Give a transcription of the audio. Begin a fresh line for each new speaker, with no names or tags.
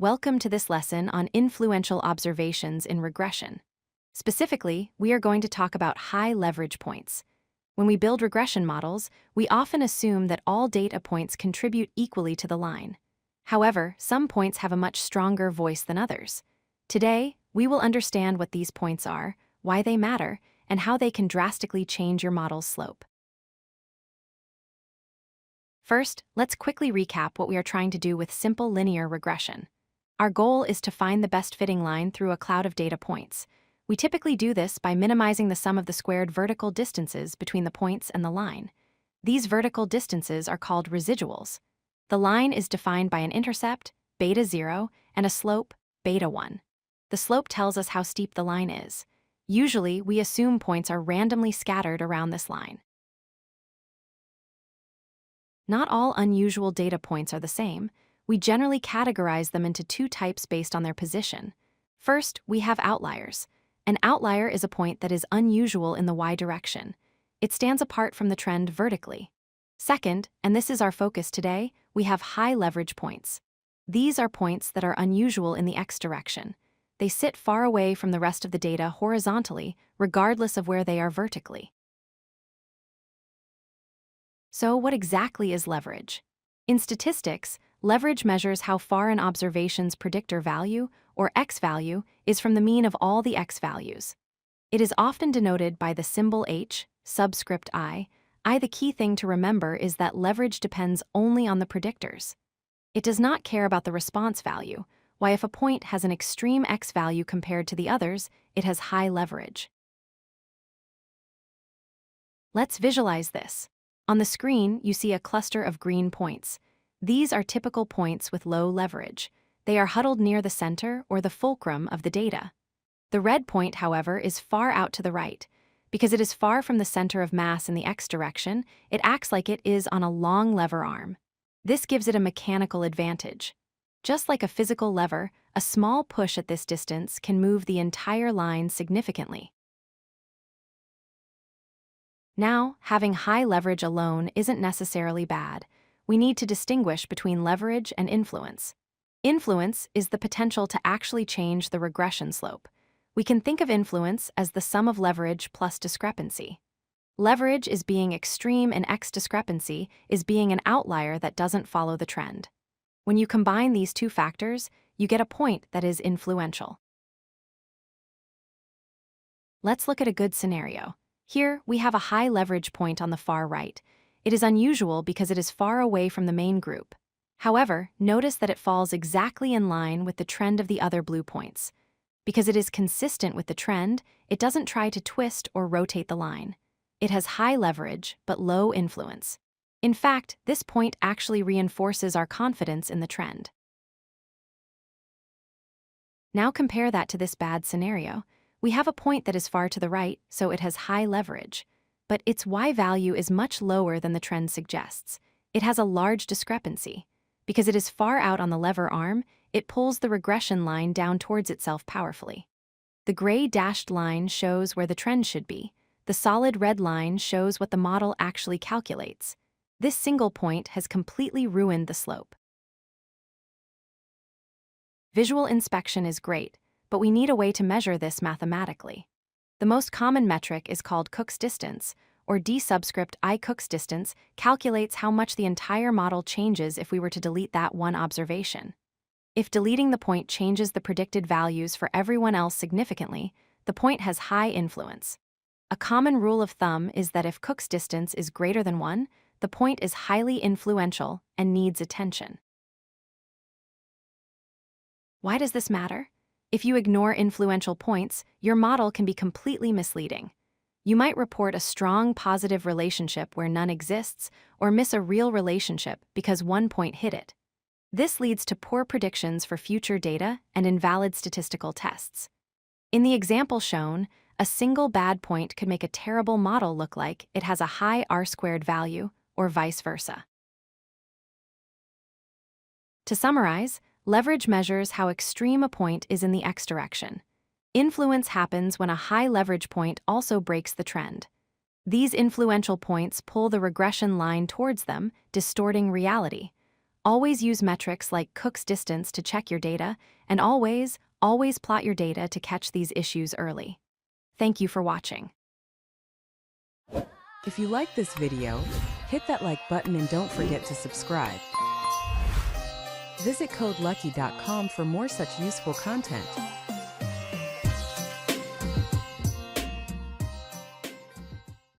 Welcome to this lesson on influential observations in regression. Specifically, we are going to talk about high leverage points. When we build regression models, we often assume that all data points contribute equally to the line. However, some points have a much stronger voice than others. Today, we will understand what these points are, why they matter, and how they can drastically change your model's slope. First, let's quickly recap what we are trying to do with simple linear regression. Our goal is to find the best fitting line through a cloud of data points. We typically do this by minimizing the sum of the squared vertical distances between the points and the line. These vertical distances are called residuals. The line is defined by an intercept, beta 0, and a slope, beta 1. The slope tells us how steep the line is. Usually, we assume points are randomly scattered around this line. Not all unusual data points are the same. We generally categorize them into two types based on their position. First, we have outliers. An outlier is a point that is unusual in the y direction. It stands apart from the trend vertically. Second, and this is our focus today, we have high leverage points. These are points that are unusual in the x direction. They sit far away from the rest of the data horizontally, regardless of where they are vertically. So, what exactly is leverage? In statistics, leverage measures how far an observation's predictor value, or x value, is from the mean of all the x values. It is often denoted by the symbol h, subscript I. The key thing to remember is that leverage depends only on the predictors. It does not care about the response value, why if a point has an extreme x value compared to the others, it has high leverage. Let's visualize this. On the screen, you see a cluster of green points. These are typical points with low leverage. They are huddled near the center or the fulcrum of the data. The red point, however, is far out to the right. Because it is far from the center of mass in the x direction, it acts like it is on a long lever arm. This gives it a mechanical advantage. Just like a physical lever, a small push at this distance can move the entire line significantly. Now, having high leverage alone isn't necessarily bad. We need to distinguish between leverage and influence. Influence is the potential to actually change the regression slope. We can think of influence as the sum of leverage plus discrepancy. Leverage is being extreme and x discrepancy is being an outlier that doesn't follow the trend. When you combine these two factors, you get a point that is influential. Let's look at a good scenario. Here, we have a high leverage point on the far right. It is unusual because it is far away from the main group. However, notice that it falls exactly in line with the trend of the other blue points. Because it is consistent with the trend, it doesn't try to twist or rotate the line. It has high leverage, but low influence. In fact, this point actually reinforces our confidence in the trend. Now compare that to this bad scenario. We have a point that is far to the right, so it has high leverage. But its y value is much lower than the trend suggests. It has a large discrepancy. Because it is far out on the lever arm, it pulls the regression line down towards itself powerfully. The gray dashed line shows where the trend should be. The solid red line shows what the model actually calculates. This single point has completely ruined the slope. Visual inspection is great, but we need a way to measure this mathematically. The most common metric is called Cook's distance, or d subscript I. Cook's distance calculates how much the entire model changes if we were to delete that one observation. If deleting the point changes the predicted values for everyone else significantly, the point has high influence. A common rule of thumb is that if Cook's distance is greater than 1, the point is highly influential and needs attention. Why does this matter? If you ignore influential points, your model can be completely misleading. You might report a strong positive relationship where none exists, or miss a real relationship because one point hit it. This leads to poor predictions for future data and invalid statistical tests. In the example shown, a single bad point could make a terrible model look like it has a high r-squared value, or vice versa. To summarize, leverage measures how extreme a point is in the x direction. Influence happens when a high leverage point also breaks the trend. These influential points pull the regression line towards them, distorting reality. Always use metrics like Cook's distance to check your data, and always plot your data to catch these issues early. Thank you for watching.
If you like this video, hit that like button and don't forget to subscribe. Visit codelucky.com for more such useful content.